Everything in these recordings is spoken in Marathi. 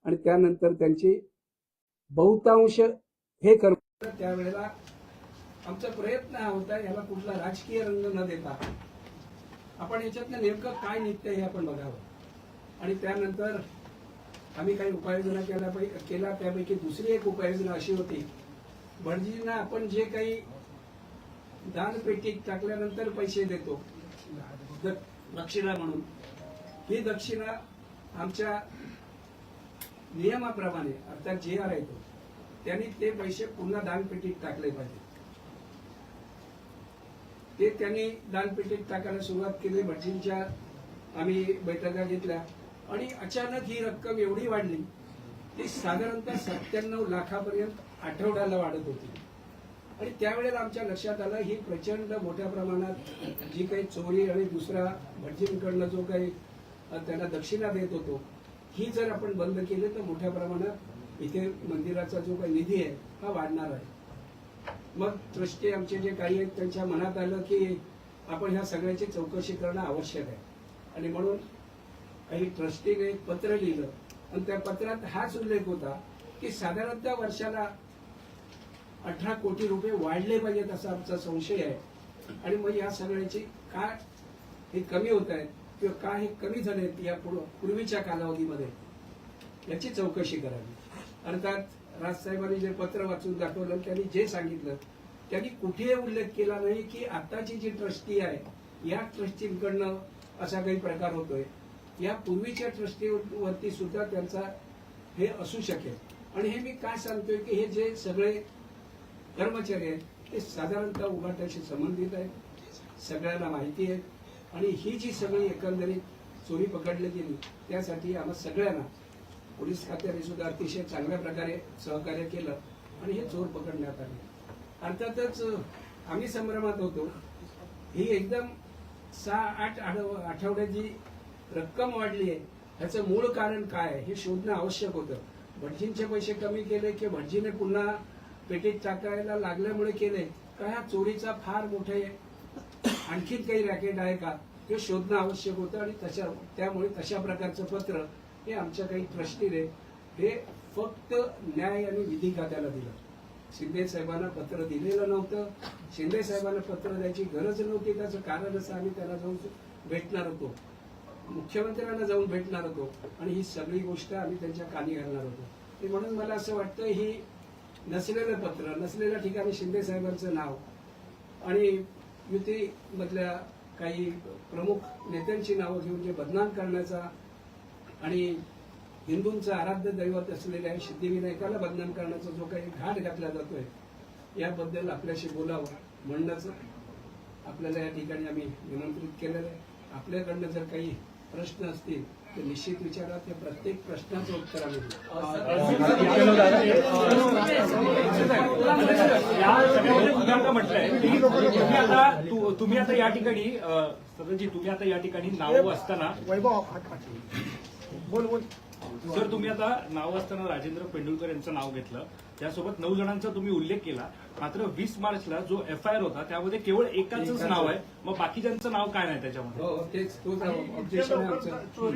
आणि त्यानंतर त्यांची बहुतांश हे कर्म त्यावेळेला आमचा प्रयत्न हा होता याला कुठला राजकीय रंग न देता आपण याच्यातनं नेमकं काय निघतंय हे आपण बघावं। आणि त्यानंतर आम्ही काही उपाययोजना केला त्यापैकी दुसरी एक उपाययोजना अशी होती, भटजींना आपण जे काही दानपेटीत टाकल्यानंतर पैसे देतो दक्षिणा म्हणून, ही दक्षिणा आमच्या नियमाप्रमाणे अर्थात जे आर आहे त्यांनी ते पैसे पुन्हा दानपेटीत टाकले पाहिजे। ते त्यांनी दानपेटीत टाकायला सुरुवात केली। भटजींच्या आम्ही बैठका घेतल्या आणि अचानक ही रक्कम एवढी वाढली की साधारणतः 97 लाखापर्यंत आठवड्याला वाढत होती। आणि त्यावेळेला आमच्या लक्षात आलं ही प्रचंड मोठ्या प्रमाणात जी काही चोरी आणि दुसरा भटजींकडनं जो काही त्यांना दक्षिणा देत होतो ही जर आपण बंद केली तर मोठ्या प्रमाणात इथे मंदिराचा जो काही निधी आहे हा वाढणार आहे। मग ट्रस्टी आमचे जे काही आहेत त्यांच्या मनात आलं की आपण ह्या सगळ्याची चौकशी करणं आवश्यक आहे आणि म्हणून काही ट्रस्टीने एक पत्र लिहिलं आणि त्या पत्रात हाच उल्लेख होता की साधारणतः वर्षाला 18 कोटी रुपये वाढले पाहिजेत असा आमचा संशय आहे। आणि मग या सगळ्याची काय हे कमी होत आहेत किंवा काय हे कमी झालेत या पूर्वीच्या कालावधीमध्ये याची चौकशी करावी। अर्थात राजसाहेबांनी जे पत्र वाचून दाखवलं त्यांनी जे सांगितलं त्यांनी कुठेही उल्लेख केला नाही की आताची जी ट्रस्टी आहे या ट्रस्टींकडनं असा काही प्रकार होतोय, या पूर्वीच्या ट्रस्टीवरती सुद्धा त्यांचा हे असू शकेल। आणि हे मी काय सांगतोय की हे जे सगळे कर्मचारी आहेत ते साधारणतः उभाटाशी संबंधित आहेत, सगळ्यांना माहिती आहे आणि ही जी सगळी एकंदरीत चोरी पकडली गेली त्यासाठी आम्हा सगळ्यांना पोलीस खात्याने सुद्धा अतिशय चांगल्या प्रकारे सहकार्य केलं आणि हे चोर पकडण्यात आले। अर्थातच आम्ही संभ्रमात होतो, ही एकदम 6-8 आठवड्याची रक्कम वाढली आहे ह्याचं मूळ कारण काय आहे हे शोधणं आवश्यक होतं। भटजींचे पैसे कमी केले की भटजीने पुन्हा पेटीत टाकायला लागल्यामुळे केले का, ह्या चोरीचा फार मोठे आणखीन काही रॅकेट आहे का हे शोधणं आवश्यक होतं। आणि त्यामुळे तशा प्रकारचं पत्र हे आमच्या काही ट्रस्टीने हे फक्त न्याय आणि विधी खात्याला दिलं। शिंदे साहेबांना पत्र दिलेलं नव्हतं, शिंदे साहेबांना पत्र द्यायची गरज नव्हती। त्याचं कारण असं आम्ही त्याला जाऊन भेटणार होतो, मुख्यमंत्र्यांना जाऊन भेटणार होतो आणि ही सगळी गोष्ट आम्ही त्यांच्या कानी घालणार होतो। म्हणून मला असं वाटतं ही नसलेलं पत्र, नसलेल्या ठिकाणी शिंदे साहेबांचं नाव आणि युतीमधल्या काही प्रमुख नेत्यांची नावं घेऊन जे बदनाम करण्याचा आणि हिंदूंचं आराध्य दैवत असलेल्या सिद्धिविनायकाला बदनाम करण्याचा जो काही घाट घातला जातोय याबद्दल आपल्याशी बोलावं म्हणण्याचं आपल्याला या ठिकाणी आम्ही निमंत्रित केलेलं आहे। आपल्याकडनं जर काही प्रश्न असतील तर निश्चित विचारा, त्या प्रत्येक प्रश्नाचं उत्तर आम्ही देऊ। तुम्ही आता या ठिकाणी सदनजी तुम्ही आता या ठिकाणी नाव असताना सर तुम्ही आता नाव असताना राजेंद्र पेंडुलकर यांचं नाव घेतलं, त्यासोबत 9 जणांचा तुम्ही उल्लेख केला, मात्र 20 मार्चला जो FIR होता त्यामध्ये केवळ एकाचंच नाव आहे, मग बाकीच्यांचं नाव काय नाही त्याच्यामध्ये? हो तेच तोच ऑब्जेक्शन आहे आमचं।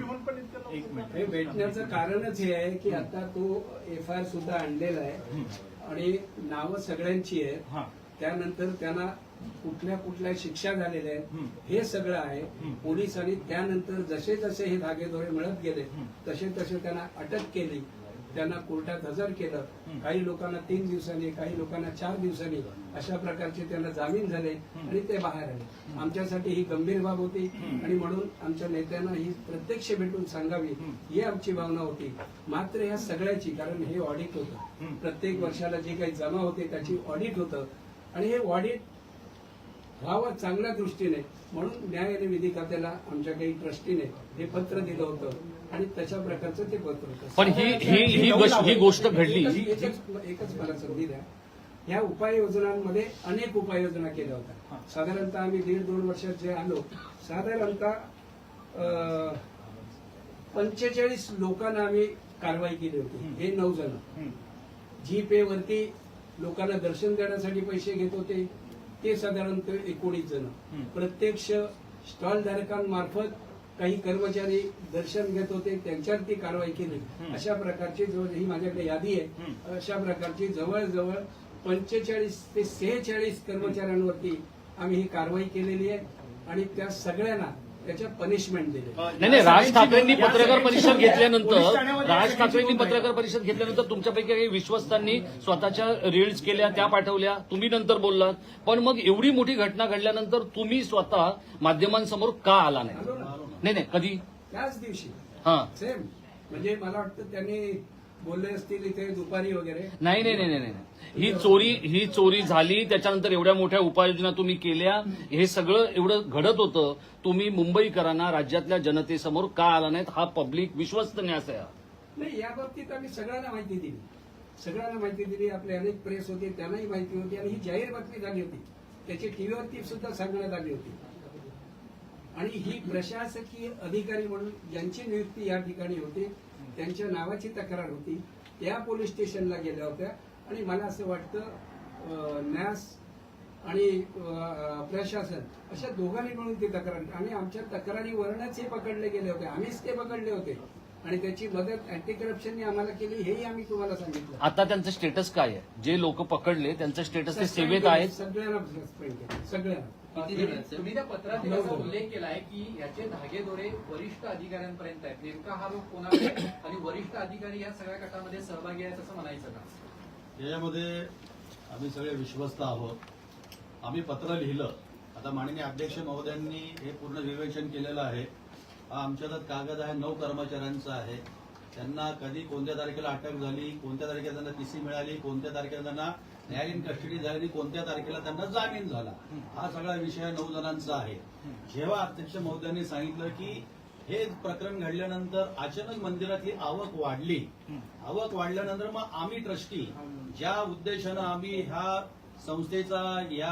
एक मिनिट, हे भेटण्याचं कारणच हे आहे की आता तो FIR सुद्धा आणलेला आहे आणि नावं सगळ्यांची आहेत, त्यानंतर त्यांना कुठल्या कुठल्या शिक्षा झालेल्या आहेत हे सगळं आहे। पोलिसांनी त्यानंतर जसे जसे हे धागेदोरे मिळत गेले तसे तसे त्यांना अटक केली, त्यांना कोर्टात हजर केलं। काही लोकांना 3 दिवसांनी, काही लोकांना 4 दिवसांनी अशा प्रकारचे त्यांना जामीन झाले आणि ते बाहेर आले। आमच्यासाठी ही गंभीर बाब होती आणि म्हणून आमच्या नेत्यांना ही प्रत्यक्ष भेटून सांगावी ही आमची भावना होती। मात्र या सगळ्याची, कारण हे ऑडिट होतं, प्रत्येक वर्षाला जे काही जमा होते त्याची ऑडिट होतं आणि हे ऑडिट व्हावं चांगल्या दृष्टीने म्हणून न्याय आणि विधी खात्याला आमच्या काही ट्रस्टीने हे पत्र दिलं होतं आणि तशा प्रकारचं ते पत्र होतं। पण ही गोष्ट घडली, एकच मला संधी द्या। या उपाययोजनांमध्ये अनेक उपाययोजना केल्या होत्या। साधारणतः आम्ही 1.5-2 वर्षात जे आलो, साधारणतः 45 लोकांना आम्ही कारवाई केली होती। हे 9 जण G-Pay वरती लोकांना दर्शन देण्यासाठी पैसे घेत होते ते साधारणतः 19 जण, प्रत्यक्ष स्टॉल धारकांमार्फत काही कर्मचारी दर्शन घेत होते त्यांच्यावरती कारवाई केली. अशा प्रकारची ही माझ्याकडे यादी आहे. अशा प्रकारची जवळजवळ 45 ते 46 कर्मचाऱ्यांवरती आम्ही ही कारवाई केलेली आहे आणि त्या सगळ्यांना त्याच्या पनिशमेंट दिले. नाही, राज ठाकरेंनी पत्रकार परिषद घेतल्यानंतर तुमच्यापैकी काही विश्वस्तांनी स्वतःच्या रील्स केल्या, त्या पाठवल्या, तुम्ही नंतर बोललात. पण मग एवढी मोठी घटना घडल्यानंतर तुम्ही स्वतः माध्यमांसमोर का आला नाही? आलो ना. नाही, कधी? त्याच दिवशी हा. सेम. म्हणजे मला वाटतं त्यांनी बोलले असतील इथे दुपारी वगैरे. नाही. ही चोरी झाली, त्याच्यानंतर एवढ्या मोठ्या उपाययोजना तुम्ही केल्या, हे सगळं एवढं घडत होतं. तुम्ही मुंबईकरांना, राज्यातल्या जनतेसमोर का आला नाहीत? हा पब्लिक विश्वस्त न्यास आहे. नाही, या बाबतीत आम्ही सगळ्यांना माहिती दिली. आपले अनेक प्रेस होते, त्यांनाही माहिती होती आणि ही जाहीर बातमी झाली होती. त्याची टीव्हीवरती सुद्धा सांगण्यात आली होती. आणि ही प्रशासकीय अधिकारी म्हणून ज्यांची नियुक्ती या ठिकाणी होती त्यांच्या नावाची तक्रार होती, त्या पोलीस स्टेशनला गेल्या होत्या. आणि मला असं वाटतं न्यास आणि प्रशासन अशा दोघांनी मिळून ती तक्रार, आणि आमच्या तक्रारीवरूनच हे पकडले गेले होते. आम्हीच ते पकडले होते आणि त्याची मदत अँटी करप्शनने आम्हाला केली, हेही आम्ही तुम्हाला सांगितलं. आता त्यांचं स्टेटस काय आहे? जे लोक पकडले त्यांचं स्टेटस ते सेवेत आहेत? सगळ्यांना सस्पेंड केलं, सगळ्यांना. तुम्ही त्या पत्रात असा उल्लेख केलाय की याचे धागेदोरे वरिष्ठ अधिकाऱ्यांपर्यंत आहेत. नेमका हा लोक कोणाकडे आणि वरिष्ठ अधिकारी या सगळ्या गटामध्ये सहभागी आहेत असं म्हणायचं का? याच्यामध्ये आम्ही सगळे विश्वस्त आहोत. आम्ही पत्र लिहिलं. आता माननीय अध्यक्ष महोदयांनी हे पूर्ण विवेचन केलेलं आहे. हा आमच्या हातात कागद आहे, 9 कर्मचाऱ्यांचा आहे. त्यांना कधी कोणत्या तारखेला अटक झाली, कोणत्या तारखेला त्यांना टीसी मिळाली, कोणत्या तारखेला त्यांना न्यायालयीन कस्टडी झाली, कोणत्या तारखेला त्यांना जामीन झाला, हा सगळा विषय 9 जणांचा आहे. जेव्हा अध्यक्ष महोदयांनी सांगितलं की हे प्रकरण घडल्यानंतर अचानक मंदिरातली आवक वाढल्यानंतर मग आम्ही ट्रस्टी ज्या उद्देशानं आम्ही ह्या संस्थेचा, या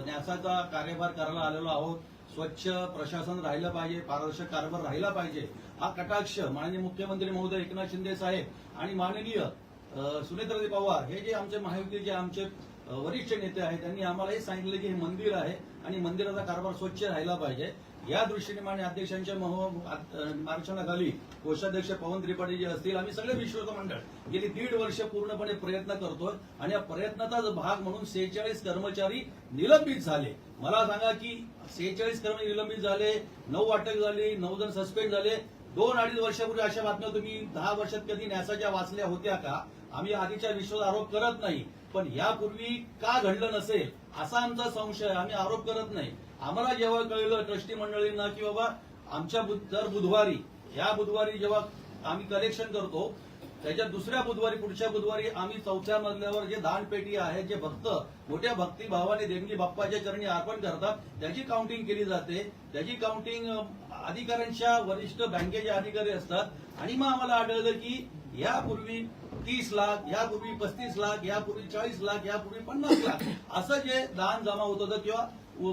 न्यासाचा कार्यभार करायला आलेलो आहोत, स्वच्छ प्रशासन राहिलं पाहिजे, पारदर्शक कारभार राहिला पाहिजे, हा कटाक्ष माननीय मुख्यमंत्री महोदय एकनाथ शिंदे साहेब आणि माननीय सुनेत्राताई पवार हे जे आमचे महायुतीचे आमचे वरिष्ठ नेते आहेत, त्यांनी आम्हाला हे सांगितलं की हे मंदिर आहे आणि मंदिराचा कारभार स्वच्छ राहिला पाहिजे. या दृष्टीने माननीय अध्यक्षांच्या मार्गदर्शनाखाली कोषाध्यक्ष पवन त्रिपाठी जे असतील, आम्ही सगळे विश्वस्त मंडळ गेली 1.5 वर्ष पूर्णपणे प्रयत्न करतोय आणि या प्रयत्नाचाच भाग म्हणून 46 कर्मचारी निलंबित झाले. मला सांगा की 46 कर्मचारी निलंबित झाले, 9 अटक झाली, 9 जण सस्पेंड झाले. 2-2.5 वर्षापूर्वी अशा बातम्या तुम्ही 10 वर्षात कधी न्यासाच्या वाचल्या होत्या का? आम्ही आधीच्या विश्वास आरोप करत नाही, पण यापूर्वी का घडलं नसेल असा आमचा संशय. आम्ही आरोप करत नाही. आम्हाला जेव्हा कळलं ट्रस्टी मंडळींना की बाबा आमच्या दर बुधवारी, या बुधवारी जेव्हा आम्ही कलेक्शन करतो त्याच्या दुसऱ्या बुधवारी, पुढच्या बुधवारी आम्ही 4थ्या मजल्यावर जे दानपेटी आहे, जे भक्त मोठ्या भक्तिभावाने देणगी बाप्पाच्या चरणी अर्पण करतात, त्याची काउंटिंग केली जाते. त्याची काउंटिंग अधिकाऱ्यांच्या वरिष्ठ बँकेचे अधिकारी असतात आणि मग आम्हाला आढळलं की यापूर्वी 30 लाख, यापूर्वी 35 लाख, यापूर्वी 40 लाख, यापूर्वी 50 लाख असं जे दान जमा होत होतं किंवा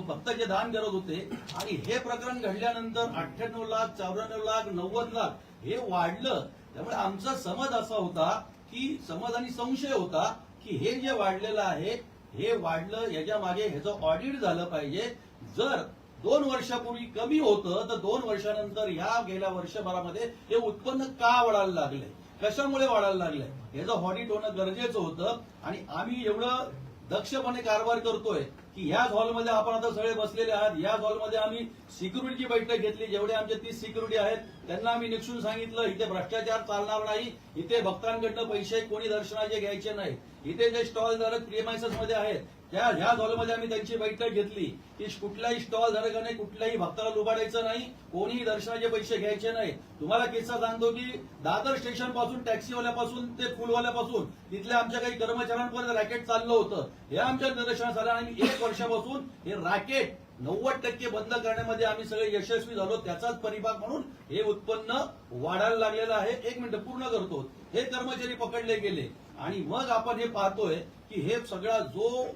भक्त जे दान करत होते. आणि हे प्रकरण घडल्यानंतर 98 लाख, 94 लाख, 90 लाख हे वाढलं. त्यामुळे आमचा समज असा होता की समज आणि संशय होता की हे जे वाढलेलं आहे हे वाढलं, याच्या मागे ह्याचं ऑडिट झालं पाहिजे. जर 2 वर्षापूर्वी कमी होतं तर 2 वर्षानंतर या गेल्या वर्षभरामध्ये हे उत्पन्न का वाढायला लागलंय, कशामुळे वाढायला लागलंय याचं ऑडिट होणं गरजेचं होतं. आणि आम्ही एवढं दक्षपणे कारभार करतोय की ह्याच हॉलमध्ये आपण आता सगळे बसलेले आहात. याच हॉलमध्ये आम्ही सिक्युरिटीची बैठक घेतली. जेवढे आमचे 30 सिक्युरिटी आहेत त्यांना आम्ही निक्षून सांगितलं इथे भ्रष्टाचार चालणार नाही, इथे भक्तांकडनं पैसे कोणी दर्शनाचे घ्यायचे नाही. इथे जे स्टॉल धारक प्रिमायसेस मध्ये आहेत ह्या हॉलमध्ये आम्ही त्यांची बैठक घेतली की कुठल्याही स्टॉल धारकाने कुठल्याही भक्ताला लुबाडायचं नाही, कोणीही दर्शनाचे पैसे घ्यायचे नाही. तुम्हाला किस्सा सांगतो की दादर स्टेशन पासून टॅक्सीवाल्यापासून ते फुलवाल्यापासून तिथल्या आमच्या काही कर्मचाऱ्यांपर्यंत रॅकेट चाललं होतं. हे आमच्या निदर्शनास आलं आणि 1 वर्षापासून हे रॅकेट 90% बंद करण्यामध्ये आम्ही सगळे यशस्वी झालो. त्याचाच परिभाग म्हणून हे उत्पन्न वाढायला लागलेलं आहे. 1 मिनिट पूर्ण करतो. हे कर्मचारी पकडले गेले आणि मग आपण हे पाहतोय की हे सगळा जो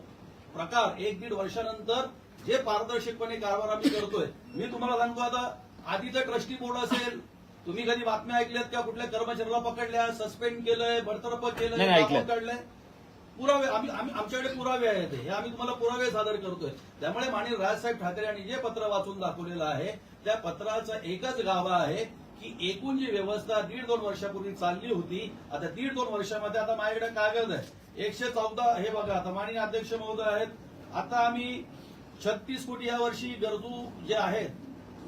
प्रकार 1-1.5 वर्षानंतर जे पारदर्शकपणे कारभार आम्ही करतोय. मी तुम्हाला सांगतो आता आधीचं ट्रस्टी बोर्ड असेल, तुम्ही कधी बातम्या ऐकल्यात का कुठल्या कर्मचाऱ्याला पकडल्या, सस्पेंड केलंय, बडतर्फ केलंय, काढलंय? पुरावे आमच्याकडे पुरावे आहेत हे आम्ही तुम्हाला पुरावे सादर करतोय. त्यामुळे माननीय राजसाहेब ठाकरे यांनी जे पत्र वाचून दाखवलेलं आहे त्या पत्राचा एकच गाभा आहे की एकूण जी व्यवस्था 1.5-2 वर्षापूर्वी चालली होती, आता 1.5-2 वर्षामध्ये आता माझ्याकडे कागद आहे 114. हे बघा आता माननीय अध्यक्ष महोदय आहेत, आता आम्ही 36 कोटी या वर्षी गरजू जे आहेत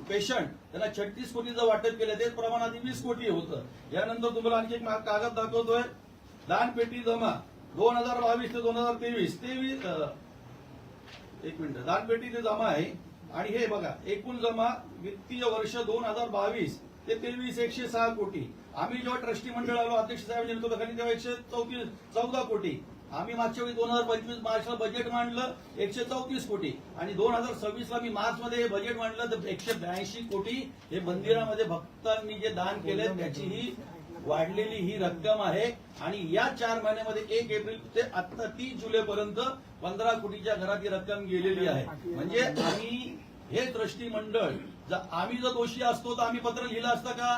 पेशंट त्यांना 36 कोटीचं वाटप केलं, तेच प्रमाण आधी 20 कोटी होतं. यानंतर तुम्हाला आणखी एक कागद दाखवतोय, दानपेटी जमा 2022 ते 2023 एक मिनिट, दानपेटी ते जमा आहे आणि हे बघा एकूण जमा वित्तीय वर्ष 2022 ते 23 106 कोटी. आम्ही जेव्हा ट्रस्टी मंडळ आलो अध्यक्ष साहेब नेतृत्वाखाली तेव्हा 114 कोटी. आम्ही मागच्या वेळी 2025 मार्चला बजेट मांडलं 134 कोटी आणि 2026ला मी मार्चमध्ये हे बजेट मांडलं तर 182 कोटी हे मंदिरामध्ये भक्तांनी जे दान केले त्याची ही वाढलेली ही रक्कम आहे. आणि या 4 महिन्यामध्ये 1 एप्रिल ते आता 30 जुलैपर्यंत 15 कोटीच्या घरात ही रक्कम गेलेली आहे. म्हणजे आम्ही हे ट्रस्टी मंडळ आम्ही जर दोषी असतो तर आम्ही पत्र लिहिलं असतं का?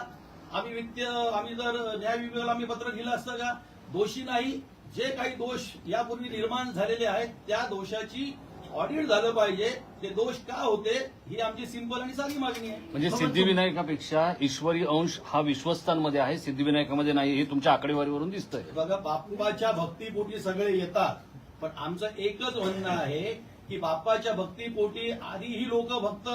आम्ही जर न्याय विभागाला आम्ही पत्र लिहिलं असतं का? दोषी नाही. जे काही दोष यापूर्वी निर्माण झालेले आहेत त्या दोषाची ऑडिट झालं पाहिजे. ते दोष का होते ही आमची सिंपल आणि साधी मागणी आहे. म्हणजे सिद्धिविनायकापेक्षा ईश्वरी अंश हा विश्वस्तांमध्ये आहे, सिद्धिविनायकामध्ये नाही, हे तुमच्या आकडेवारीवरून दिसतंय. बघा बाप्पाच्या भक्तीपोटी सगळे येतात, पण आमचं एकच म्हणणं आहे की बाप्पाच्या भक्तीपोटी आधी ही लोक भक्त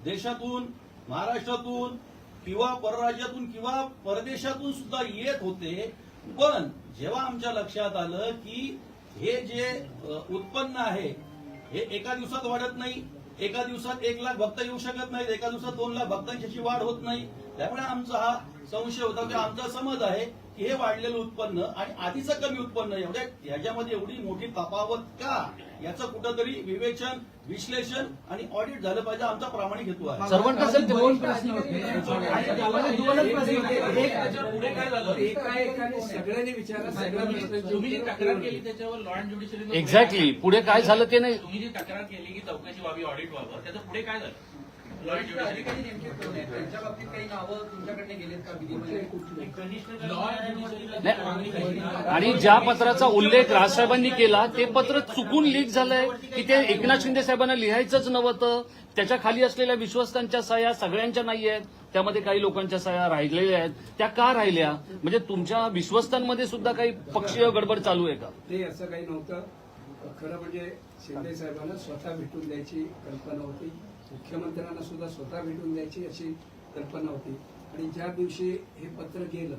देशातून महाराष्ट्रातून किंवा परराज्यातून किंवा परदेशातून सुद्धा येत होते. पण जेव्हा आमच्या लक्षात आलं की हे जे उत्पन्न आहे हे एका दिवसात वाढत नाही, एका दिवसात 1 लाख भक्त येऊ शकत नाहीत, एका दिवसात 2 लाख भक्तांची वाढ होत नाही. त्यामुळे आमचा हा संशय होता की आमचा समज आहे की हे वाढलेलं उत्पन्न आणि आधीचं कमी उत्पन्न ह्याच्यामध्ये एवढी मोठी तफावत का, याचं कुठंतरी विवेचन विश्लेषण आणि ऑडिट झालं पाहिजे. आमचा प्रामाणिक हेतू आहे. सर्वांना असेल ते दोन प्रश्न होते. पुढे काय झालं? एकाने सगळ्यांनी विचारा, सगळ्यांनी तुम्ही जी तक्रार केली त्याच्यावर लॉ अँड ज्युडिशरी एक्झॅक्टली पुढे काय झालं ते नाही. तुम्ही जी तक्रार केली की चौकशी व्हावी, ऑडिट व्हावं, त्याचं पुढे काय झालं? लॉ अँड वरिष्ठ ज्युडिशरी अधिकारी नेमके कोण आहेत? त्यांच्या बाबतीत काही नावं तुमच्याकडे गेलेत का विधीमध्ये? लॉ अँड नाही. आणि ज्या पत्राचा उल्लेख राजसाहेबांनी केला ते पत्र चुकून लीक झालंय की ते एकनाथ शिंदे साहेबांना लिहायचंच नव्हतं. त्याच्या खाली असलेल्या विश्वस्तांच्या सह्या सगळ्यांच्या नाही आहेत, त्यामध्ये काही लोकांच्या सह्या राहिलेल्या आहेत. त्या का राहिल्या? म्हणजे तुमच्या विश्वस्तांमध्ये सुद्धा काही पक्षीय गडबड चालू आहे का? ते असं काही नव्हतं. खरं म्हणजे शिंदे साहेबांना स्वतः भेटून द्यायची कल्पना होती, मुख्यमंत्र्यांना सुद्धा स्वतः भेटून द्यायची अशी कल्पना होती. आणि ज्या दिवशी हे पत्र गेलं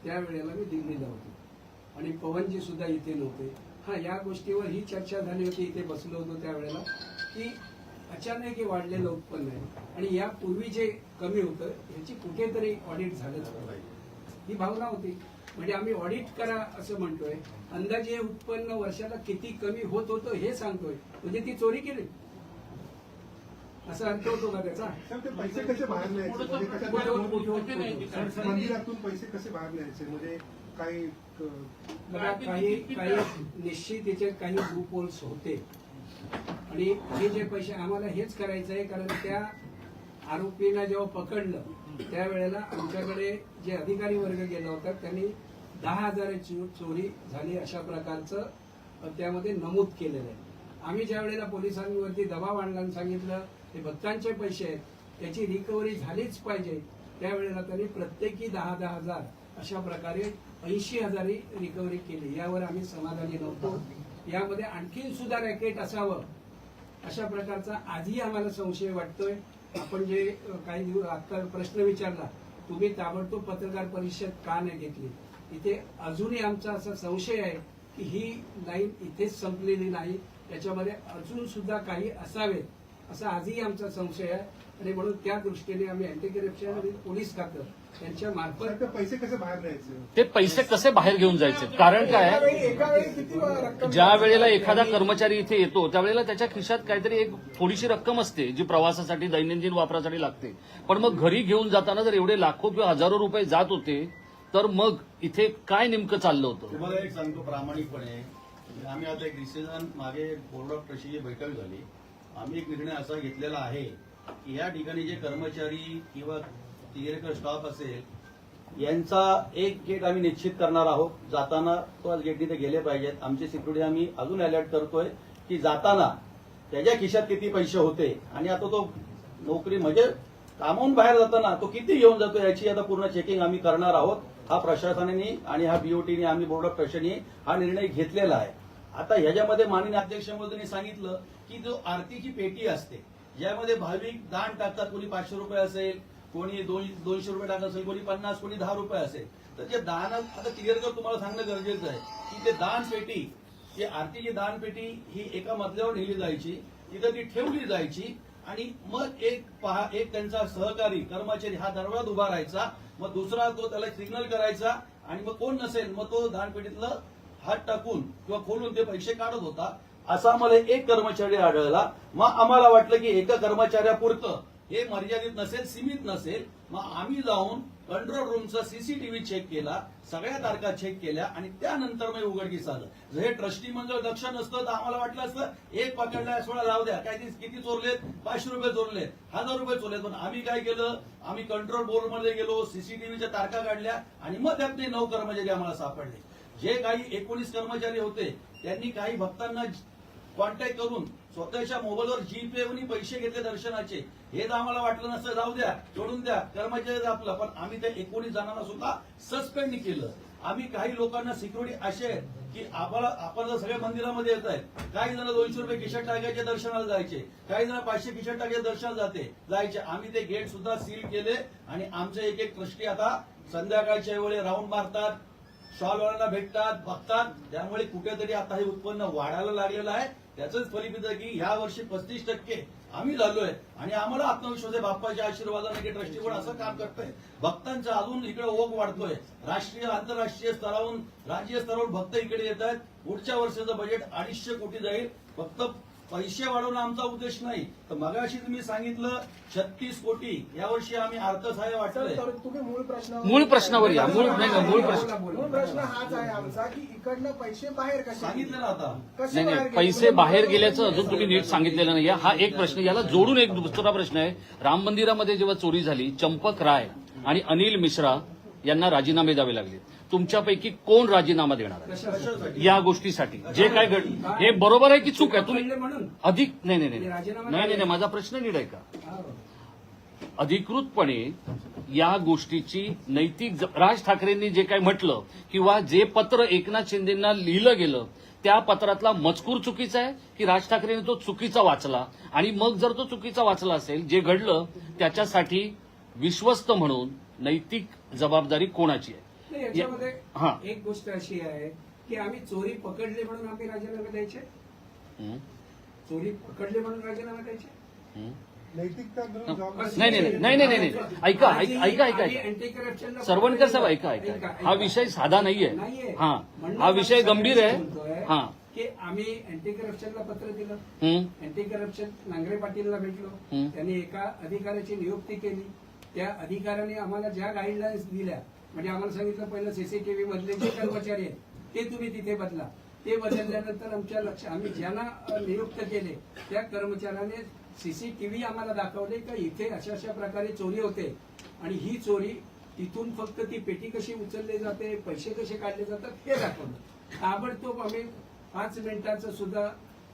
त्यावेळेला मी दिल्लीला होतो आणि पवनजी सुद्धा इथे नव्हते. हा, या गोष्टीवर ही चर्चा झाली होती, इथे बसलो होतो त्यावेळेला, की अचानक हे वाढलेलं उत्पन्न आहे आणि यापूर्वी जे कमी होतं ह्याची कुठेतरी ऑडिट झालंच पाहिजे ही भावना होती. म्हणजे आम्ही ऑडिट करा असं म्हणतोय, अंदाजे उत्पन्न वर्षाला किती कमी होत होतं हे सांगतोय, म्हणजे ती चोरी केली असा अर्थ होतो का त्याचा? सर, ते पैसे कसे बाहेर न्यायचे? म्हणजे कशा मंदिरातून पैसे कसे बाहेर न्यायचे? म्हणजे काही काही निश्चित याचे काही ग्रुप होल्स होते आणि हे जे पैसे आम्हाला हेच करायचं आहे, कारण त्या आरोपींना जेव्हा पकडलं त्यावेळेला आमच्याकडे जे अधिकारी वर्ग गेला होता त्यांनी 10,000ची चोरी झाली अशा प्रकारचं त्यामध्ये नमूद केलेलं आहे. आम्ही ज्या वेळेला पोलिसांवरती दबाव आणला आणि सांगितलं हे भक्तांचे पैसे आहेत त्याची रिकव्हरी झालीच पाहिजे, त्यावेळेला त्यांनी प्रत्येकी 10,000 अशा प्रकारे 80,000 रिकव्हरी केली. यावर आम्ही समाधानी नव्हतो. यामध्ये आणखीन सुद्धा रॅकेट असावं अशा प्रकारचा आजही आम्हाला संशय वाटतोय. आपण जे काही दिवस आता प्रश्न विचारला, तुम्ही ताबडतोब पत्रकार परिषद का नाही घेतली, इथे अजूनही आमचा असा संशय आहे की ही लाईन इथेच संपलेली नाही, त्याच्यामध्ये अजून सुद्धा काही असावेत असा आजही आमचा संशय आहे. आणि म्हणून त्या दृष्टीने आम्ही अँटी करप्शन आणि पोलीस खातं यांच्या मार्फत पैसे कसे बाहेर न्यायचे? ते पैसे कसे बाहेर घेऊन जायचे? कारण काय, ज्या वेळेला एखादा कर्मचारी इथे येतो त्यावेळेला त्याच्या खिशात काहीतरी एक थोडीशी रक्कम असते जी प्रवासासाठी दैनंदिन वापरासाठी लागते. पण मग घरी घेऊन जाताना जर एवढे लाखो किंवा हजारो रुपये जात होते तर मग इथे काय नेमकं चाललं होतं? तुम्हाला एक सांगतो प्रामाणिकपणे, आम्ही आता एक डिसिजन मागे बोर्ड ऑफ ट्रस्टीची बैठक झाली, आम्ही एक निर्णय असा घेतलेला आहे की या ठिकाणी जे कर्मचारी किंवा तिरेकर स्टाफ असेल यांचा एक गेट आम्ही निश्चित करणार आहोत. जाताना तो गेट तिथे गेले पाहिजेत. आमची सिक्युरिटी आम्ही अजून अलर्ट करतोय की जाताना त्याच्या खिशात किती पैसे होते आणि आता तो नोकरी म्हणजे कामावून बाहेर जाताना तो किती घेऊन जातो याची आता पूर्ण चेकिंग आम्ही करणार आहोत. हा प्रशासनाने आणि हा बीओटीने आम्ही बोर्ड ऑफ ट्रस्टीने हा निर्णय घेतलेला आहे. आता ह्याच्यामध्ये माननीय अध्यक्ष महोदयांनी सांगितलं की जो आरतीची पेटी असते ज्यामध्ये भाविक दान टाकतात, कोणी 500 रुपये असेल, कोणी 200 रुपये टाकत असेल, कोणी 50, कोणी 10 रुपये असेल, तर ते दान आता क्लिअर कर तुम्हाला सांगणं गरजेचं आहे की ते दान पेटी, ती आरतीची दान पेटी ही एका मजल्यावर नेली जायची, तिथं ती ठेवली जायची आणि मग एक त्यांचा सहकारी कर्मचारी हा दरवाजात उभा राहायचा, मग दुसरा तो त्याला सिग्नल करायचा आणि मग कोण नसेल मग तो दानपेटीतलं हात टाकून किंवा खोलून ते पैसे काढत होता. असा आम्हाला एक कर्मचारी आढळला. मग आम्हाला वाटलं की एका कर्मचाऱ्यापुरतं हे मर्यादित नसेल, सीमित नसेल. मग आम्ही जाऊन कंट्रोल रूमचा सीसीटीव्ही चेक केला, सगळ्या तारखा चेक केल्या आणि त्यानंतर मग उघडकीस आलं. जर हे ट्रस्टी मंडळ दक्ष नसतं तर आम्हाला वाटलं असतं एक पकडला सोळा लावू द्या, काय किती चोरलेत, 500 रुपये चोरलेत, 1000 रुपये चोरलेत. पण आम्ही काय केलं, आम्ही कंट्रोल बोर्डमध्ये गेलो, सीसीटीव्हीच्या तारखा काढल्या आणि मग त्यातले 9 कर्मचारी आम्हाला सापडले. जे काही 19 कर्मचारी होते त्यांनी काही भक्तांना कॉन्टॅक्ट करून स्वतःच्या मोबाईलवर जीपेवरून पैसे घेतले दर्शनाचे. हे तर आम्हाला वाटलं नसतं, जाऊ द्या, सोडून द्या, कर्मचारी आपलं. पण आम्ही त्या 19 जणांना सुद्धा सस्पेंड केलं. आम्ही काही लोकांना सिक्युरिटी असे आहे की आपण जर सगळ्या मंदिरामध्ये येत आहेत, काही जण 200 रुपये खिशात टाकायचे दर्शनाला जायचे, काही जण 500 खिशात टाकायचे दर्शनाला जायचे. आम्ही ते गेट सुद्धा सील केले आणि आमचे एक ट्रस्टी आता संध्याकाळच्या वेळी राऊंड मारतात, शॉलवाल्यांना भेटतात, बघतात. त्यामुळे कुठेतरी आता हे उत्पन्न वाढायला लागलेलं आहे. त्याचंच फलित आहे की या वर्षी 35% आम्ही झालोय आणि आम्हाला आत्मविश्वास आहे बाप्पाच्या आशीर्वादाने की ट्रस्टी बोर्ड असं काम करतोय. भक्तांचा अजून इकडे ओघ वाढतोय. राष्ट्रीय आंतरराष्ट्रीय स्तरावरून राज्य स्तरावरून भक्त इकडे येत आहेत. पुढच्या वर्षाचं बजेट 250 कोटी जाईल. फक्त पैसे वाढवणं आमचा उद्देश नाही, तर मगाशीच मी सांगितलं 36 कोटी यावर्षी आम्ही अर्थसहाय्य वाटलंय. तर तुम्ही मूळ प्रश्नावर या. मूळ प्रश्न हाच आहे आमचा की इकडनं पैसे बाहेर कसे सांगितलं ना आता. कसे नाही बाहेर पैसे बाहेर गेल्याचं अजून तुम्ही नीट सांगितलेलं नाही. हा एक प्रश्न. याला जोडून एक दुसरा प्रश्न आहे. राम मंदिरामध्ये जेव्हा चोरी झाली, चंपक राय आणि अनिल मिश्रा यांना राजीनामे द्यावे लागले. तुमच्यापैकी कोण राजीनामा देणार आहे कशासाठी? या गोष्टीसाठी? जे काय हे बरोबर आहे की चूक आहे? तुम्ही पकडले म्हणून अधिक नाही राजीनामा नाही माझा प्रश्न नीट आहे का? हा. अधिकृतपणे या गोष्टीची नैतिक राज ठाकरेंनी जे काही म्हटलं किंवा जे पत्र एकनाथ शिंदेंना लिहिलं गेलं त्या पत्रातला मजकूर चुकीचा आहे की राज ठाकरेंनी तो चुकीचा वाचला? आणि मग जर तो चुकीचा वाचला असेल, जे घडलं त्याच्यासाठी विश्वस्त म्हणून नैतिक जबाबदारी कोणाची आहे? नाही, याच्यामध्ये हा. एक गोष्ट अशी आहे की आम्ही चोरी पकडली म्हणून आम्ही राजीनामे द्यायचे. हं? चोरी पकडली म्हणून राजीनामे द्यायचे. हं? नैतिकता नाही. ऐका अँटी करप्शन सरवणकर साहेब ऐका. हा विषय साधा नाहीये. हा, हा विषय गंभीर आहे. हा, की आम्ही अँटी करप्शनला पत्र दिलं, हं? अँटी करप्शन नांगरे पाटीलला भेटलो, हं. त्यांनी एका अधिकाऱ्याची नियुक्ती केली. त्या अधिकाऱ्याने आम्हाला ज्या गाईडलाईन्स दिल्या, म्हणजे आम्हाला सांगितलं पहिलं सीसीटीव्ही मधले जे कर्मचारी आहेत ते तुम्ही तिथे बदला. ते बदलल्यानंतर आमच्या लक्ष आम्ही ज्यांना नियुक्त केले त्या कर्मचाऱ्याने सीसीटीव्ही आम्हाला दाखवले का इथे अशा अशा प्रकारे चोरी होते आणि ही चोरी तिथून फक्त ती पेटी कशी उचलली जाते, पैसे कसे काढले जातात हे दाखवलं. ताबडतोब आम्ही 5 मिनिटाचा सुद्धा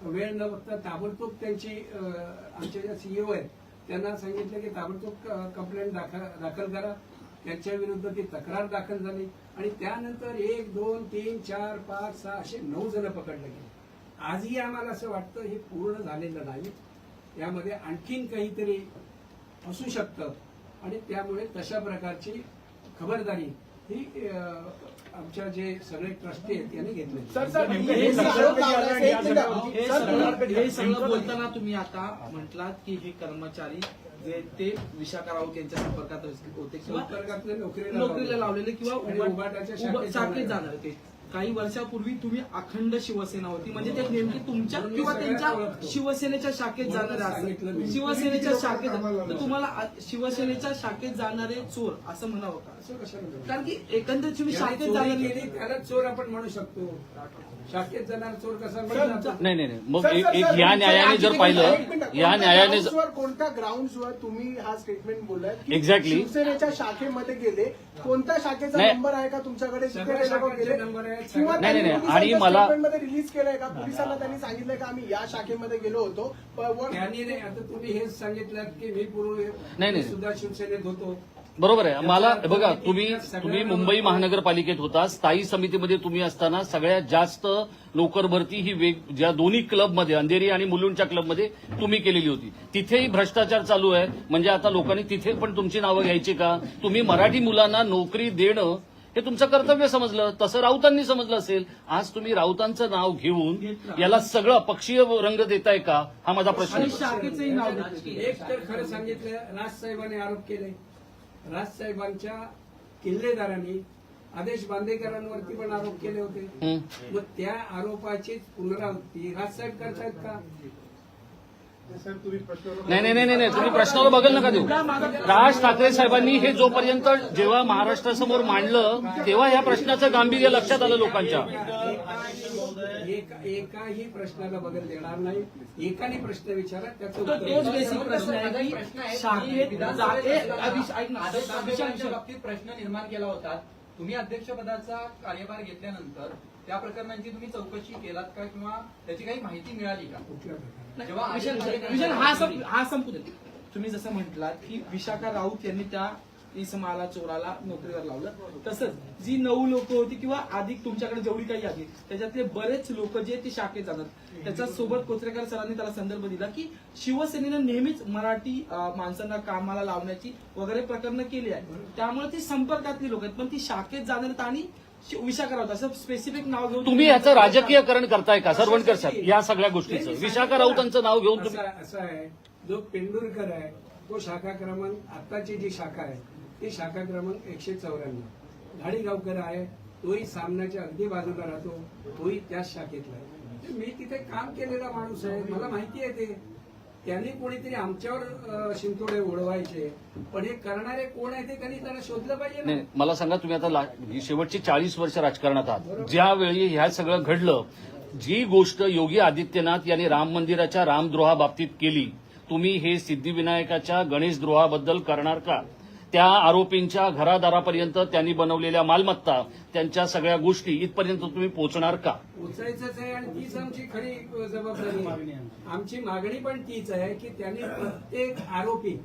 वेळ न बघता ताबडतोब त्यांची आमचे जे सीईओ आहेत त्यांना सांगितलं की ताबडतोब कंप्लेंट दाखल करा. त्यांच्या विरुद्ध ती तक्रार दाखल झाली आणि त्यानंतर 1, 2, 3, 4, 5, 6 असे 9 जण पकडले गेले. आजही आम्हाला असं वाटतं हे पूर्ण झालेलं नाही, यामध्ये आणखीन काहीतरी असू शकतं आणि त्यामुळे तशा प्रकारची खबरदारी ही आमच्या जे सगळे ट्रस्टी आहेत त्यांनी घेतली. हे सगळं बोलताना तुम्ही आता म्हटलात की हे कर्मचारी जे ते विशाखा राऊत यांच्या संपर्कात होते किंवा संपर्कातले नोकरीला लावलेले किंवा आणि उभाटाच्या शाखेत जाणार ते काही वर्षापूर्वी तुम्ही अखंड शिवसेना होती, म्हणजे ते नेमकी तुमच्या किंवा त्यांच्या शिवसेनेच्या शाखेत जाणारे असतात. शिवसेनेच्या शाखेत तर तुम्हाला शिवसेनेच्या शाखेत जाणारे चोर असं म्हणावं का? असं कशाला कारण की एकंदरीत तुम्ही ज्याने शाखेत चोरी जाणारे केली त्याला चोर आपण म्हणू शकतो. शाखेत जाणार चोर कसा म्हणतो? नाही मग एक या न्यायाने जर पाहिलं, या न्यायाने कोणत्या ग्राउंड्सवर तुम्ही हा स्टेटमेंट बोललाय की Exactly. शिवसेनेच्या शाखेमध्ये गेले, कोणत्या शाखेचा नाही. नंबर आहे का तुमच्याकडे जिथे सगळ्या ते लोक शाखांचे गेले? नंबर आहेत. किंवा नाही, त्यांनी आणि पोलिसांच्या मला- स्टेटमेंटमध्ये रिलीज केलंय का? पोलिसांना त्यांनी सांगितलंय का आम्ही या शाखेमध्ये गेलो होतो? त्यांनी नाही, आता तुम्ही हेच सांगितलं की मी नाही. पूर्वी सुद्धा शिवसेनेत होतो. बरोबर आहे. मला बघा, तुम्ही मुंबई महानगरपालिकेत होता, स्थायी समितीमध्ये तुम्ही असताना सगळ्यात जास्त नोकर भरती ही ज्या दोन्ही क्लबमध्ये, अंधेरी आणि मुलुंडच्या क्लबमध्ये तुम्ही केलेली होती. तिथेही भ्रष्टाचार चालू आहे. म्हणजे आता लोकांनी तिथे पण तुमची नावं घ्यायची का? तुम्ही मराठी मुलांना नोकरी देणं हे तुमचं कर्तव्य समजलं, तसं राऊतांनी समजलं असेल. आज तुम्ही राऊतांचं नाव घेऊन याला सगळं पक्षीय रंग देताय का? हा माझा प्रश्न आणि आहे. शाखेचंही नाव घेतलं. एक तर खरं सांगितलं, राजसाहेबांनी आरोप केले. राजसाहेबांच्या किल्लेदारांनी आदेश बांदेकरांवरती पण आरोप केले होते. मग त्या आरोपाचीच पुनरावृत्ती राजसाहेब करतायत का? सर तुम्ही प्रश्न नाही तुम्ही प्रश्नाला बघल नका देऊ. राज ठाकरे साहेबांनी हे जोपर्यंत जेव्हा महाराष्ट्रासमोर मांडलं तेव्हा या प्रश्नाचं गांभीर्य लक्षात आलं लोकांच्या. एकाही प्रश्नाला बदल देणार नाही. एकाने प्रश्न विचारा त्याचं तर उत्तर तोच द्या. बेसिक प्रश्न आहे की शाखेत जाते. ऐक ना, आदेशांच्या बाबतीत प्रश्न निर्माण केला होता. तुम्ही अध्यक्षपदाचा कार्यभार घेतल्यानंतर त्या प्रकरणांची तुम्ही चौकशी केलात का किंवा त्याची काही माहिती मिळाली का? कुठल्या प्रकारे? जेव्हा विजय हा संपू दे. तुम्ही जसं म्हटलात की विशाखा राऊत यांनी त्या इसमाला चोराला नोकरीवर लावलं, तसंच जी 9 लोक होती किंवा अधिक तुमच्याकडे जेवढी काही आली त्याच्यातले बरेच लोक जे ते शाखेत जाणार. त्याच्या सोबत कोचरेकर सरांनी त्याला संदर्भ दिला की शिवसेनेनं नेहमीच मराठी माणसांना कामाला लावण्याची वगैरे प्रकरणं केली आहे, त्यामुळे ती संपर्कातली लोक आहेत, पण ती शाखेत जाणार आहेत आणि विशाखा राऊत असं स्पेसिफिक नाव घेऊन तुम्ही याचं राजकीयकरण करताय का सरवणकर साहेब? या सगळ्या गोष्टीचं विशाखा राऊतांचं नाव घेऊन तुम्ही असं आहे, जो पेंडुरकर आहे तो शाखा क्रमांक, आत्ताची जी शाखा आहे ती शाखा क्रमांक 194. घाडीगावकर आहे तोही सामन्याच्या अगदी बाजूला राहतो, तोही त्याच शाखेतला आहे. मी तिथे काम केलेला माणूस आहे, मला माहिती आहे ते. त्यांनी कोणीतरी आमच्यावर शिंतोडे उडवायचे, पण हे करणारे कोण आहे ते त्यांना शोधलं पाहिजे ना. नाही, मला सांगा, तुम्ही आता ही शेवटची 40 वर्ष राजकारणात आहात. ज्यावेळी ह्या सगळं घडलं, जी गोष्ट योगी आदित्यनाथ यांनी राम मंदिराच्या रामद्रोहाबाबतीत केली, तुम्ही हे सिद्धिविनायकाच्या गणेशद्रोहाबद्दल करणार का? त्या आरोपींच्या घरादारापर्यंत त्यांनी बनवलेल्या मालमत्ता, त्यांच्या सगळ्या गोष्टी इथपर्यंत तुम्ही पोहोचणार का? पोचायचंच आहे आणि तीच आमची खरी जबाबदारी आहे. आमची मागणी पण तीच आहे की त्यांनी प्रत्येक आरोपी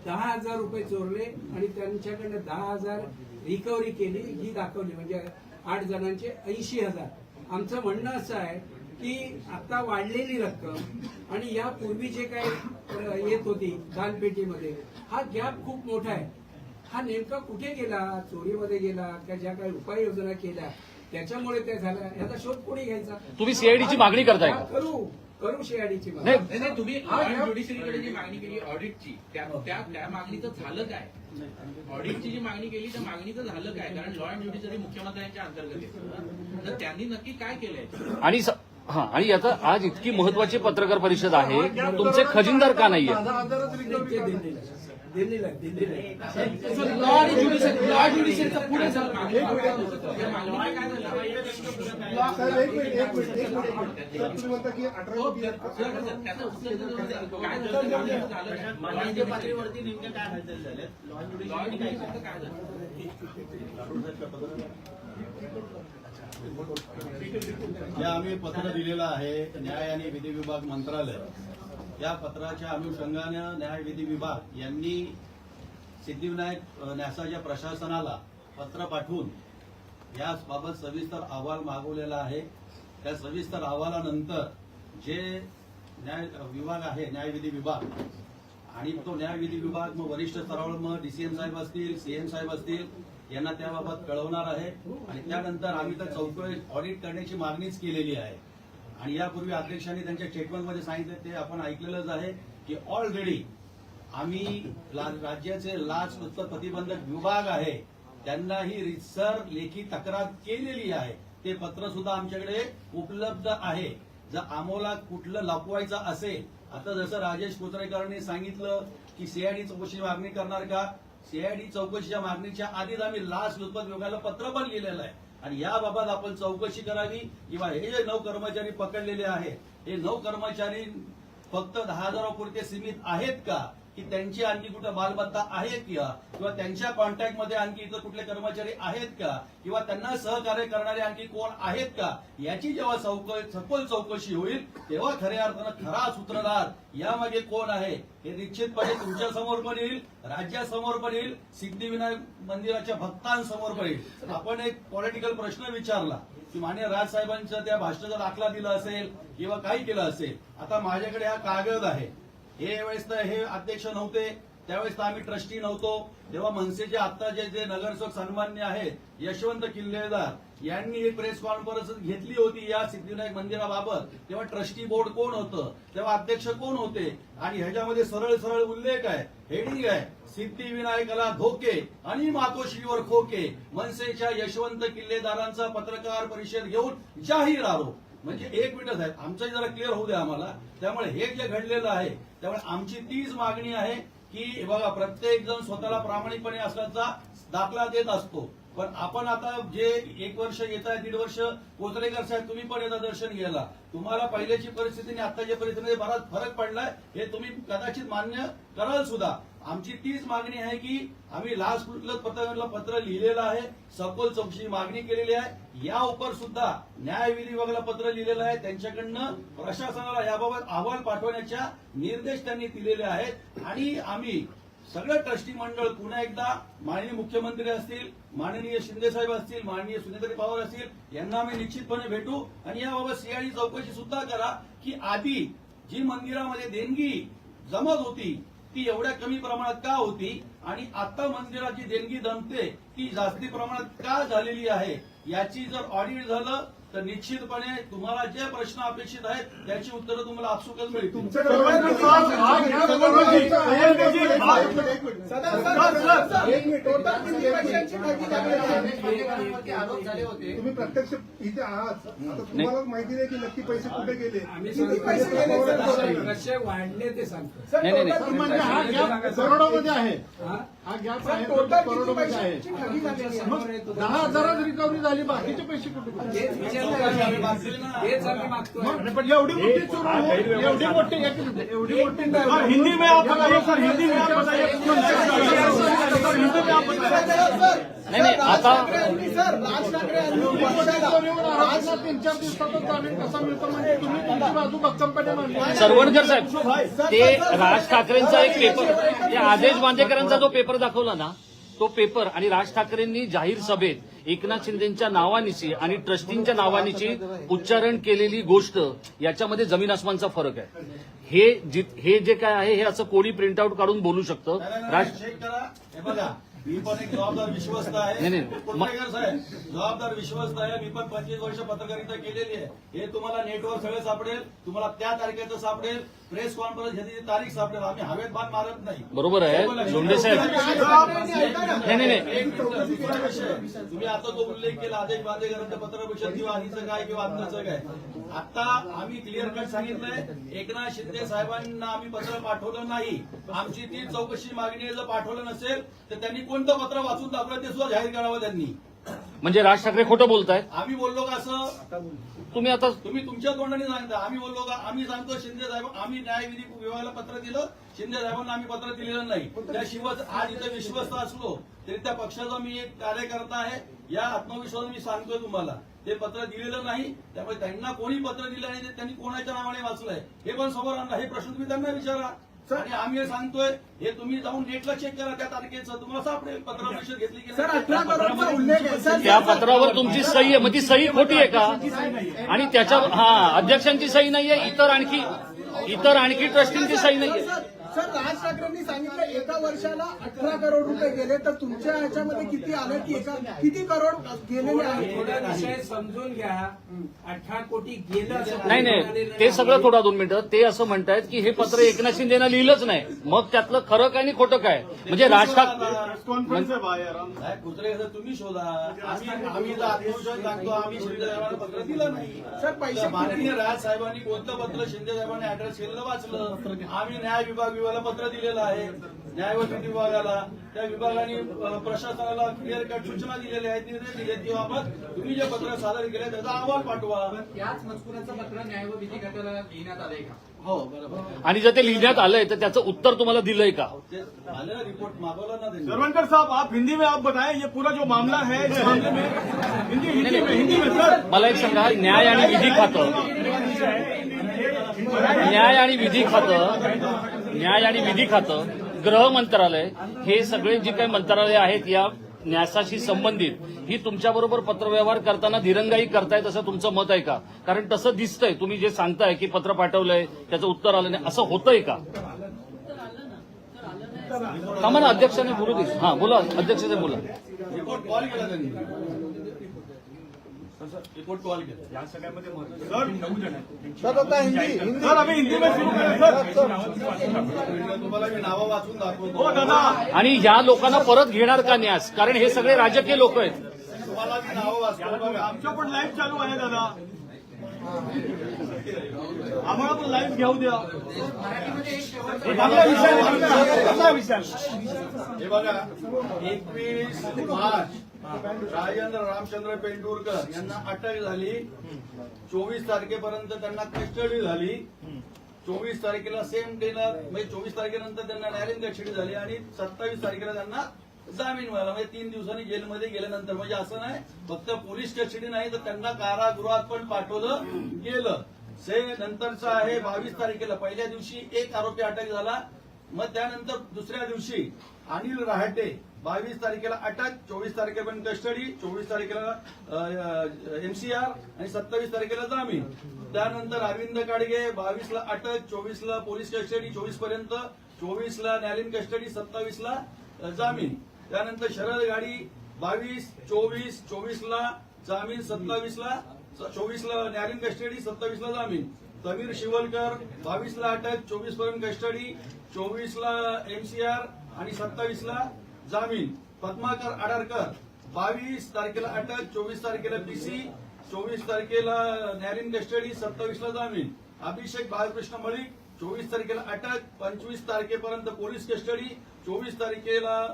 10,000 रुपये चोरले आणि त्यांच्याकडनं 10,000 रिकव्हरी केली ही दाखवली. म्हणजे 8 जणांचे 80,000. आमचं म्हणणं असं आहे की आता वाढलेली रक्कम आणि यापूर्वी जे काही येत होती दानपेटीमध्ये, हा गॅप खूप मोठा आहे. हा नेमका कुठे गेला? चोरीमध्ये गेला का ज्या काही उपाययोजना केल्या त्याच्यामुळे ते झालं? याचा शोध कोणी घ्यायचा? तुम्ही सीआयडीची मागणी करताय का? करू सीआयडीची मागणी. नाही, नाही तुम्ही ज्युडिशरीकडे जी मागणी केली ऑडिटची, त्या मागणीचं झालं काय? ऑडिटची जी मागणी केली त्या मागणीचं झालं काय? कारण लॉ अँड ज्युडिशरी मुख्यमंत्र्यांच्या अंतर्गत आहे. तर त्यांनी नक्की काय केलंय? आणि आता आज इतकी महत्वाची पत्रकार परिषद आहे, तुमचे खजिनदार का नाहीये? दिल्लीला लॉ आणि ज्युडिशरीचा पुढे सर एक मिनिट सर, तुम्ही म्हणता की 18 कोटी त्याचं उत्तर काय झालं? पातळीवरती नेमकं काय हालचाल झाल्या? लॉ अँड ज्युडिशरी काय झालं? जे आम्ही पत्र दिलेलं आहे न्याय आणि विधी विभाग मंत्रालय, या पत्राच्या अनुषंगानं न्याय विधी विभाग यांनी सिद्धिविनायक न्यासाच्या प्रशासनाला पत्र पाठवून याबाबत सविस्तर अहवाल मागवलेला आहे. त्या सविस्तर अहवालानंतर जे न्याय विभाग आहे, न्याय विधी विभाग, आणि तो न्याय विधी विभाग मग वरिष्ठ स्तरावर मग डीसीएम साहेब असतील, सीएम साहेब असतील, यांना त्याबाबत कळवणार आहे. आणि त्यानंतर आम्ही तर चौकशी ऑडिट करण्याची मागणीच केलेली आहे. आणि यापूर्वी अध्यक्षांनी त्यांच्या स्टेटमेंटमध्ये सांगितलं, ते आपण ऐकलेलंच आहे की ऑलरेडी आम्ही राज्याचे लाचलुचपत प्रतिबंधक विभाग आहे त्यांना ही रितसर लेखी तक्रार केलेली आहे. ते पत्र सुद्धा आमच्याकडे उपलब्ध आहे. जर आम्हाला कुठलं लपवायचं असेल, आता जसं राजेश कोचरेकरांनी सांगितलं की सीआयडी चौकशी मागणी करणार का, सीआयडी चौकशीच्या मागणीच्या आधीच आम्ही लाचलुचपत विभागाला पत्र पण लिहिलेलं आहे आणि याबाबत आपण चौकशी करावी. किंवा हे जे 9 कर्मचारी पकडलेले आहेत, हे 9 कर्मचारी फक्त 10,000 पुरते सीमित आहेत का, की त्यांची आणखी कुठं मालमत्ता आहे का, किंवा त्यांच्या कॉन्टॅक्टमध्ये आणखी इतर कुठले कर्मचारी आहेत का, किंवा त्यांना सहकार्य करणारे आणखी कोण आहेत का, याची जेव्हा सखोल चौकशी होईल तेव्हा खऱ्या अर्थानं खरा सूत्रधार यामागे कोण आहे हे निश्चितपणे तुमच्या समोर पण येईल, राज्यासमोर पण येईल, सिद्धिविनायक मंदिराच्या भक्तांसमोर पण येईल. आपण एक पॉलिटिकल प्रश्न विचारला की माननीय राजसाहेबांच्या त्या भाषणाचा दाखला दिला असेल किंवा काही केलं असेल. आता माझ्याकडे हा कागद आहे. हे वेळेस तर हे अध्यक्ष नव्हते, त्यावेळेस तर आम्ही ट्रस्टी नव्हतो. तेव्हा मनसेचे आता जे नगरसेवक सन्मान्य आहेत यशवंत किल्लेदार यांनी एक प्रेस कॉन्फरन्स घेतली होती या सिद्धिविनायक मंदिराबाबत. तेव्हा ट्रस्टी बोर्ड कोण होतं, तेव्हा अध्यक्ष कोण होते, आणि ह्याच्यामध्ये सरळ सरळ उल्लेख आहे, हेडिंग आहे, सिद्धिविनायकाला धोके आणि मातोश्रीवर खोके, मनसेच्या यशवंत किल्लेदारांचा पत्रकार परिषद घेऊन जाहीर आरोप. म्हणजे 1 मिनिट साहेब, आमचं जरा क्लिअर होऊ द्या आम्हाला. त्यामुळे हे जे घडलेलं आहे, त्यामुळे आमची तीच मागणी आहे की बघा, प्रत्येक जण स्वतःला प्रामाणिकपणे असल्याचा दाखला देत असतो, पण आपण आता जे 1 वर्ष येत आहे, 1.5 वर्ष, कोचरेकर साहेब तुम्ही पण येता दर्शन घ्यायला, तुम्हाला पहिल्याची परिस्थिती आणि आताच्या परिस्थितीमध्ये बराच फरक पडलाय, हे तुम्ही कदाचित मान्य कराल सुद्धा. आमची तीच मागणी आहे की आम्ही लाचलुचपत पत्रकाला पत्र लिहिलेलं आहे, सखोल चौकशी मागणी केलेली आहे, या उपर सुद्धा न्यायविधी विभागाला पत्र लिहिलेलं आहे, त्यांच्याकडनं प्रशासनाला याबाबत अहवाल पाठवण्याच्या निर्देश त्यांनी दिलेले आहेत. आणि आम्ही सगळं ट्रस्टी मंडळ पुन्हा एकदा माननीय मुख्यमंत्री असतील, माननीय शिंदेसाहेब असतील, माननीय सुनेत्री पवार असतील, यांना आम्ही निश्चितपणे भेटू आणि याबाबत सीआयडी चौकशी सुद्धा करा की आधी जी मंदिरामध्ये देणगी जमत होती ती एवढ्या कमी प्रमाणात का होती, आणि आता मंदिराची देणगी जमते ती जास्ती प्रमाणात का झालेली आहे, याची जर ऑडिट झालं तर निश्चितपणे तुम्हाला जे प्रश्न अपेक्षित आहेत त्याची उत्तरं तुम्हाला आपसुकच मिळतील. आरोप झाले होते. तुम्ही प्रत्यक्ष इथे आहात, आता तुम्हाला माहिती नाही की नक्की पैसे कुठे गेले, आम्ही किती पैसे गेले, कसे वाढले ते सांगतो. नाही, नाही. म्हणजे हा गॅप करोडोमध्ये आहे. हा? हा गॅप आहे करोडोमध्ये आहे. मग 10,000 रिकव्हरी झाली, बाकीचे पैसे कुठे गेले? हेच विचारतो आम्ही. हेच आम्ही मागतोय. पण एवढी मोठी चोरी होऊन, एवढी मोठी हिंदी में आप बताइए सर, हिंदी में आप बताइए. हिंदी में आप बताइए. नाही नाही, आता राज ठाकरे यांना 3-4 दिवसातच जामीन कसा मिळतो म्हणजे तुम्ही तुमची बाजू भक्कमपणे मांडली. सरवणकर साहेब, ते राज ठाकरेंचा एक पेपर, ते आदेश बांदेकरांचा जो पेपर दाखवला ना, तो पेपर आणि राज ठाकरेंनी जाहीर सभेत एकनाथ शिंदेच्या नावानिशी आणि ट्रस्टींच्या नावानिशी उच्चारण केलेली गोष्ट, याच्यामध्ये जमीन आसमानचा फरक आहे. हे जे काय आहे हे असं कोणी प्रिंटआउट काढून बोलू शकतं. चेक करा. हे बघा, मी पण एक जबाबदार विश्वस्त आहे. नाही, नाही. कोटरेकर साहेब जबाबदार विश्वस्त आहे. मी पण 25 वर्ष पत्रकारिता केलेली आहे. हे तुम्हाला नेटवर सगळं सापडेल, तुम्हाला त्या तारखेचं सापडेल, प्रेस कॉन्फरन्स घेतली तारीख सापडेल. आम्ही हवेत बाण मारत नाही. बरोबर आहे धोंडे साहेब. नाही नाही एक दुसरा विषय, तुम्ही आता जो उल्लेख केला आदेश बांदेकरांचं पत्रपरिषद किंवा आधीचं काय किंवा आत्ताचं काय, आता आम्ही क्लिअर कट सांगितलंय, एकनाथ शिंदे साहेबांना आम्ही पत्र पाठवलं नाही. आमची ती चौकशी मागणी जर पाठवलं नसेल तर त्यांनी कोणतं पत्र वाचून दाखवलं ते सुद्धा जाहीर करावं त्यांनी. म्हणजे राज ठाकरे खोटं बोलतायत. आम्ही बोललो का असं? तुम्ही आता तुम्ही तुमच्या तोंडाने सांगता. आम्ही बोललो का? आम्ही सांगतो शिंदे साहेब, आम्ही न्यायविधी विभागाला पत्र दिलं, शिंदे साहेबांना आम्ही पत्र दिलेलं नाही. त्याशिवाय आज इथं विश्वस्त असलो तरी त्या पक्षाचा मी एक कार्यकर्ता आहे, या आत्मविश्वासाने मी सांगतोय तुम्हाला, ते पत्र दिलेलं नाही. त्यामुळे त्यांना कोणी पत्र दिलं नाही, त्यांनी कोणाच्या नावाने वाचलंय हे पण समोर आणलं. हे प्रश्न तुम्ही त्यांना विचारा. आणि आम्ही हे सांगतोय, हे तुम्ही जाऊन नेटला चेक करा, त्या तारखेचं तुम्हाला सापडेल पत्र परिषद घेतली की नाही. त्या पत्रावर तुमची सही आहे, मग ती सही खोटी आहे का? आणि त्याच्या अध्यक्षांची सही नाहीये, इतर आणखी ट्रस्टींची सही नाहीये. सर, राज ठाकरेंनी सांगितलं एका वर्षाला 18 करोड रुपये गेले, तर तुमच्या ह्याच्यामध्ये किती आले की किती करोड गेलेले आहेत? थोडा विषय समजून घ्या. 18 कोटी गेलं असं नाही म्हणाले नाही, नाही. ते सगळं थोडा 2 मिनिटं. ते असं म्हणतायत की हे पत्र एकनाथ शिंदेना लिहिलंच नाही, मग त्यातलं खरं काय आणि खोटं काय? म्हणजे राज ठाकरे कॉन्फरन्स आहे बाहेर. नाही, कुत्रे कसं तुम्ही शोधा. आम्ही तर आत्मविश्वास दाखवतो, आम्ही शिंदे साहेबांना पत्र दिलं नाही. सर, पैसे तर माननीय राज साहेबांनी कोणतं पत्र शिंदे साहेबांनी ऍड्रेस केलेलं वाचलं. आम्ही न्याय विभागाला पत्र दिलेलं आहे, न्याय व विधी विभागाला. त्या विभागाने प्रशासनाला क्लिअर कट सूचना दिलेल्या आहेत, निर्देश दिले की बाबत तुम्ही जे पत्र सादर केले त्याचा अहवाल पाठवा. याच मजकुराचं पत्र न्याय व विधी खात्याला लिहिण्यात आलंय का? हो बरोबर. आणि जर ते लिहिण्यात आलंय तर त्याचं उत्तर तुम्हाला दिलंय का? ते आलं रिपोर्ट मागवला ना त्यांनी. सरवणकर साहब, आप हिंदी में आप बताएं ये पूरा जो मामला है, इस मामले में हिंदी में सर. मला एक सांगा, न्याय आणि विधी खातं, न्याय आणि विधी खातं, गृह मंत्रालय, हे सगळे जे काही मंत्रालय आहेत या न्यासाशी संबंधित, ही तुमच्याबरोबर पत्रव्यवहार करताना दिरंगाई करतायत असं तुमचं मत आहे का? कारण तसं दिसतंय, तुम्ही जे सांगताय की पत्र पाठवलंय त्याचं उत्तर आलं नाही, असं होतंय का? थांबा ना, अध्यक्षाने बोलू दे. हा बोला, अध्यक्षाने बोला. रिपोर्ट कॉल केला त्यांनी. रिपोर्ट कॉल केला. या सगळ्यामध्ये महत्त्वाचं 9 जण आहेत. सर, अभी हिंदी में शुरू करें सर. तुम्हाला मी नावं वाचून दाखवतो. हो दादा. आणि ह्या लोकांना परत घेणार का न्यास? कारण हे सगळे राजकीय लोक आहेत. तुम्हाला मी नावं वाचतो बघा. आमचं पण लाईव्ह चालू आहे दादा, आम्हाला पण लाईव्ह घेऊ द्या. हे बघा, 21 मार्च राजेंद्र रामचंद्र पेंडुरकर यांना अटक झाली. 24 तारखेपर्यंत त्यांना कस्टडी झाली. 24 तारखेला सेम डेला म्हणजे 24 तारखेनंतर त्यांना न्यायालयीन कस्टडी झाली आणि 27 तारखेला त्यांना जामीन मिळाला. म्हणजे 3 दिवसांनी जेलमध्ये गेल्यानंतर, म्हणजे असं नाही फक्त पोलीस कस्टडी नाही तर त्यांना कारागृहात पण पाठवलं गेलं. नंतरचं आहे 22 तारखेला पहिल्या दिवशी एक आरोपी अटक झाला. मग त्यानंतर दुसऱ्या दिवशी अनिल रहाटे 22 तारखेला अटक, 24 तारखेपर्यंत कस्टडी, 24 तारखेला एमसीआर आणि 27 तारखेला जामीन. त्यानंतर अरविंद काडगे 22 ला अटक, 24 ला पोलीस कस्टडी, 24 पर्यंत, 24 ला न्यायालयीन कस्टडी, 27 ला जामीन. त्यानंतर शरद गाडी 22, 24 ला जामीन, 27 ला 24 ला न्यायालयीन कस्टडी, 27 ला जामीन. समीर शिवलकर 22 ला अटक, 24 पर्यंत कस्टडी, 24 ला एमसीआर आणि 27 ला जामीन. पद्माकर आडारकर 22 तारखेला अटक, 24 तारखेला पीसी, 24 तारखेला न्यायालयीन कस्टडी, 27 ला जामीन. अभिषेक बाळकृष्ण मलिक 24 तारखेला अटक, 25 तारखेपर्यंत पोलीस कस्टडी, 24 तारखेला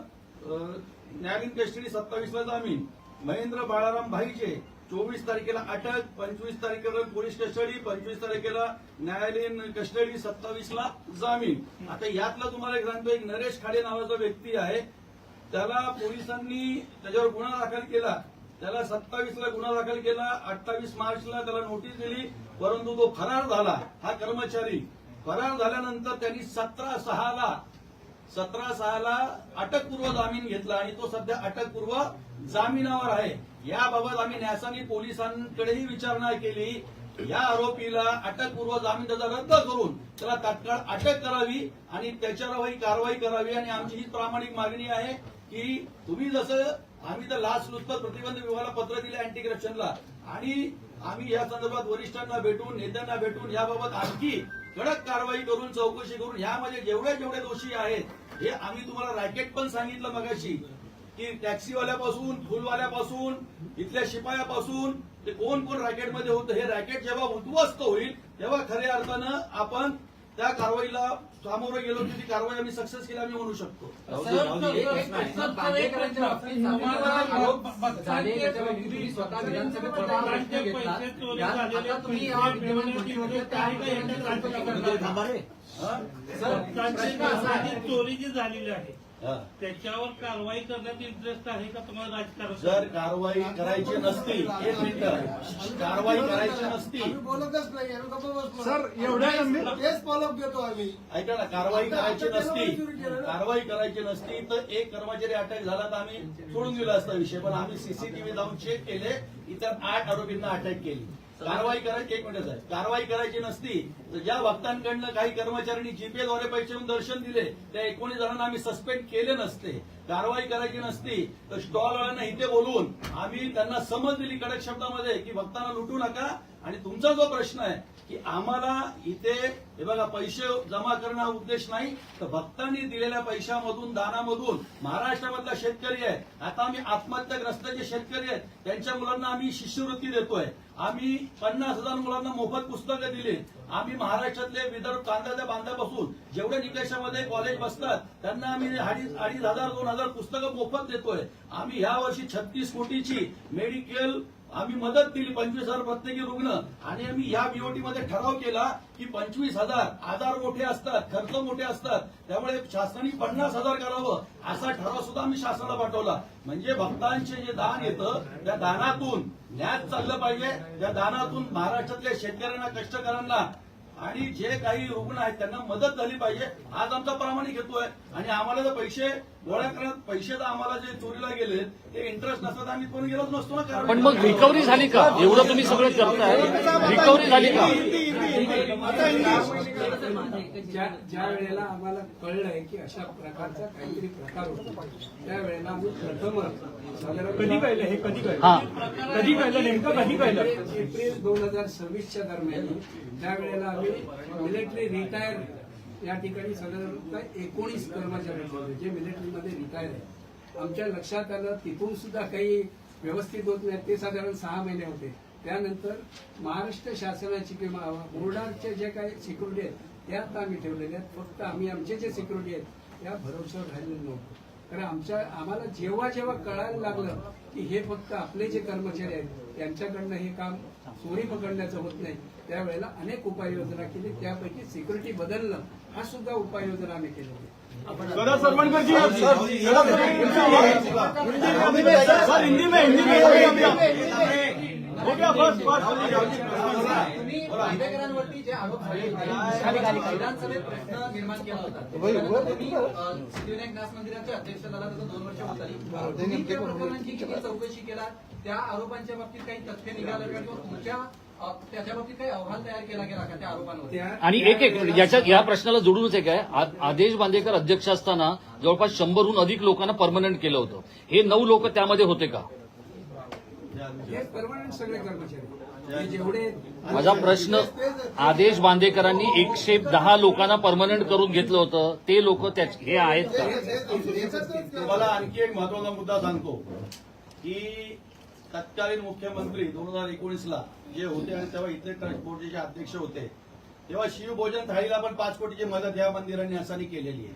न्यायालयीन कस्टडी, 27 ला जामीन. महेंद्र बाळाराम भाईचे 24 तारखेला अटक, 25 तारखेला पोलीस कस्टडी, 25 तारखेला न्यायालयीन कस्टडी, 27 ला जामीन. आता यातला तुम्हाला एक सांगतो, एक नरेश खाडे नावाचा व्यक्ती आहे, त्याला पोलिसांनी त्याच्यावर गुन्हा दाखल केला. त्याला 27 ला गुन्हा दाखल केला, 28 मार्चला त्याला नोटीस दिली, परंतु तो फरार झाला. हा कर्मचारी फरार झाल्यानंतर त्यांनी 17/6ला अटकपूर्व जामीन घेतला आणि तो सध्या अटकपूर्व जामिनावर आहे. याबाबत आम्ही न्यासाने पोलिसांकडेही विचारणा केली. या आरोपीला अटकपूर्व जामीन त्याचा रद्द करून त्याला तात्काळ अटक करावी आणि त्याच्यावरही कारवाई करावी. आणि आमची ही प्रामाणिक मागणी आहे की तुम्ही जसं आम्ही तर लाचलुचपत प्रतिबंध विभागाला पत्र दिले अँटी करप्शनला, आणि आम्ही या संदर्भात वरिष्ठांना भेटून नेत्यांना भेटून याबाबत आणखी कडक कारवाई करून चौकशी करून यामध्ये जेवढे दोषी आहेत हे आम्ही तुम्हाला रॅकेट पण सांगितलं मगाशी की टॅक्सीवाल्यापासून फुलवाल्यापासून इथल्या शिपायापासून ते कोण कोण रॅकेटमध्ये होतं, हे रॅकेट जेव्हा उद्ध्वस्त होईल तेव्हा खऱ्या अर्थानं आपण त्या कारवाईला सामोरं गेलो की ती कारवाई आम्ही सक्सेस केली आम्ही म्हणू शकतो. बांदेकरांच्या बाबतीत आरोप झाले, त्याच्या बाबतीत तुम्ही स्वतः विधानसभेत प्रश्न घेतला. आता तुम्ही या विद्यमान मंत्रिमंडळात चोरी जी झालेली आहे त्याच्यावर कारवाई करण्यात इंटरेस्ट आहे का तुम्हाला राजकारण? जर कारवाई करायची नसती, एक मिनिट, कारवाई करायची नसती, बोलतच नाही सर, एवढ्या तेच फॉलोअप घेतो आम्ही. ऐका ना, कारवाई करायची नसती तर एक कर्मचारी अटक झाला तर आम्ही सोडून दिला असता विषय. पण आम्ही सीसीटीव्ही जाऊन चेक केले, इतर 8 आरोपींना अटक केली. कारवाई करायची, एक मिनिट साहेब, कारवाई करायची नसती तर ज्या वक्तांकडनं काही कर्मचाऱ्यांनी जीपीद्वारे पैसे देऊन दर्शन दिले त्या 19 जणांना आम्ही सस्पेंड केले नसते. कारवाई करायची नसती तर स्टॉलवाल्यांना इथे बोलवून आम्ही त्यांना समज दिली कडक शब्दामध्ये की भक्तांना लुटू नका. आणि तुमचा जो प्रश्न आहे की आम्हाला इथे हे बघा पैसे जमा करणं हा उद्देश नाही तर भक्तांनी दिलेल्या पैशामधून दानामधून महाराष्ट्रामधला शेतकरी आहे, आता आम्ही आत्महत्याग्रस्त जे शेतकरी आहेत त्यांच्या मुलांना आम्ही शिष्यवृत्ती देतोय. आम्ही 50,000 मुलांना मोफत पुस्तकं दिली. आम्ही महाराष्ट्रातले विदर्भ तांड्याच्या बांध्यापासून जेवढे निकषामध्ये कॉलेज बसतात त्यांना आम्ही 2,500 2,000 पुस्तकं मोफत देतोय. आम्ही ह्या वर्षी 36 कोटीची मेडिकल आम्ही मदत दिली, 25,000 प्रत्येकी रुग्ण. आणि आम्ही या बीओटी मध्ये ठराव केला की 25,000 आजार मोठे असतात, खर्च मोठे असतात, त्यामुळे शासनाने 50,000 करावं असा ठराव सुद्धा आम्ही शासनाला पाठवला. म्हणजे भक्तांचे जे दान येतं त्या दानातून न्याय चाललं पाहिजे. त्या दानातून महाराष्ट्रातल्या शेतकऱ्यांना, कष्टकऱ्यांना आणि जे काही रुग्ण आहेत त्यांना मदत झाली पाहिजे. आज आमचा प्रामाणिक हेतू आहे. आणि आम्हाला जर पैसे गोळा करण्यात पैसे तर आम्हाला जे चोरीला गेले ते इंटरेस्ट नसतात आम्ही कोणी गेलोच नसतो ना. पण मग रिकव्हरी झाली का? एवढं तुम्ही सगळं करताय, रिकव्हरी झाली का? ज्या वेळेला आम्हाला कळलंय की अशा प्रकारचा काहीतरी प्रकार होतो त्यावेळेला आम्ही प्रथमच साधारण कधी कळलं हे? कधी कळलं? हा. कधी कळलं? नेमकं कधी कळलं? एप्रिल 2026च्या दरम्यान त्यावेळेला आम्ही मिलिटरी रिटायर या ठिकाणी साधारणतः 19 कर्मचारी होते जे मिलिटरीमध्ये रिटायर आहे. आमच्या लक्षात आलं तिथून सुद्धा काही व्यवस्थित होत नाही. ते साधारण 6 महिने होते. त्यानंतर महाराष्ट्र शासनाची किंवा बोर्डाचे जे काही सिक्युरिटी आहेत त्यात आम्ही ठेवलेले आहेत. फक्त आम्ही आमचे जे सिक्युरिटी आहेत त्या भरोश्यावर राहिलेलो नव्हतो. कारण आम्हाला जेव्हा जेव्हा कळायला लागलं की हे फक्त आपले जे कर्मचारी आहेत त्यांच्याकडनं हे काम चोरी पकडण्याचं होत नाही त्यावेळेला अनेक उपाययोजना केली. त्यापैकी सिक्युरिटी बदलणं हा सुद्धा उपाययोजना आम्ही केली. सर सरवणकरजी, सर हिंदी में हो गया बस बस. तुम्ही भांडेकरांवरती जे आरोप झाले होते विधानसभेत प्रश्न निर्माण केला होता. तुम्ही सिद्धिविनायक दास मंदिराचे अध्यक्ष झाला त्याचं 2 वर्ष होत आली. तुम्ही त्या प्रकरणांची किती चौकशी केला? त्या आरोपांच्या बाबतीत काही तथ्य निघालं का किंवा तुमच्या त्याच्या बाबतीत काही अहवाल तयार केला गेला का त्या आरोपांवर? आणि एक या प्रश्नाला जोडूनच एक आहे, आदेश बांदेकर अध्यक्ष असताना जवळपास 100हून अधिक लोकांना परमनंट केलं होतं. हे 9 लोक त्यामध्ये होते का? हे परमनंट सगळे कर्मचारी जेवढे. माझा प्रश्न, आदेश बांदेकरांनी 110 लोकांना परमनंट करून घेतलं होतं ते लोक हे आहेत का? तुम्हाला आणखी एक महत्वाचा मुद्दा सांगतो की तत्कालीन मुख्यमंत्री 2019ला जे होते आणि तेव्हा इथले ट्रस्ट बोर्डचे जे अध्यक्ष होते तेव्हा शिवभोजन थाळीला पण 5 कोटीची मदत या मंदिरांनी असानी केलेली आहे.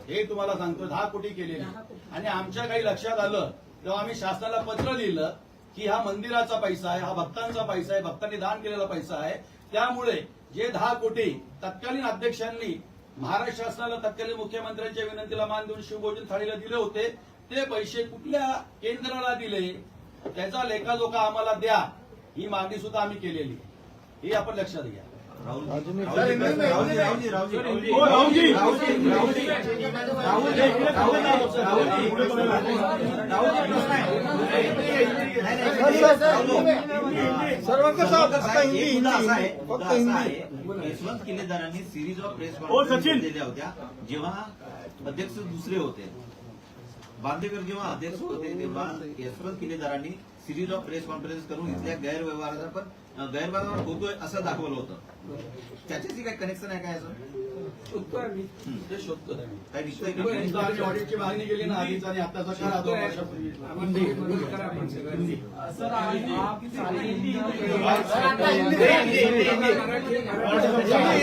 हे तुम्हाला सांगतो 10 कोटी केलेली. आणि आमच्या काही लक्षात आलं तेव्हा आम्ही शासनाला पत्र लिहिलं की हा मंदिराचा पैसा आहे, हा भक्तांचा पैसा आहे, भक्तांनी दान केलेला पैसा आहे. त्यामुळे जे 10 कोटी तत्कालीन अध्यक्षांनी महाराष्ट्र शासनाला तत्कालीन मुख्यमंत्र्यांच्या विनंतीला मान देऊन शिवभोजन थाळीला दिले होते ते पैसे कुठल्या केंद्राला दिले त्याचा लेखाजोखा आम्हाला द्या ही मागणी सुद्धा आम्ही केलेली. ही आपण लक्षात घ्या. यशवंत किल्लेदारांनी सिरीज ऑफ प्रेस कॉन्फरन्स दिल्या होत्या जेव्हा अध्यक्ष दुसरे होते. बांदेकर जेव्हा अध्यक्ष होते तेव्हा यशवंत किल्लेदारांनी सिरीज ऑफ प्रेस कॉन्फरन्स करून इथल्या गैरव्यवहाराचा पण गैरव्यवहार होतोय असं दाखवलं होतं. त्याच्याशी काही कनेक्शन आहे काय असं? शोधतोय आम्ही. ते शोधतो काही दिसतंय आम्ही का? ऑडिटची मागणी केली ना आधीच आणि आताचा काळ 2 वर्षापूर्वी. आम्हाला थोडी मदत करा आपण सगळ्यांनी. सर, मराठी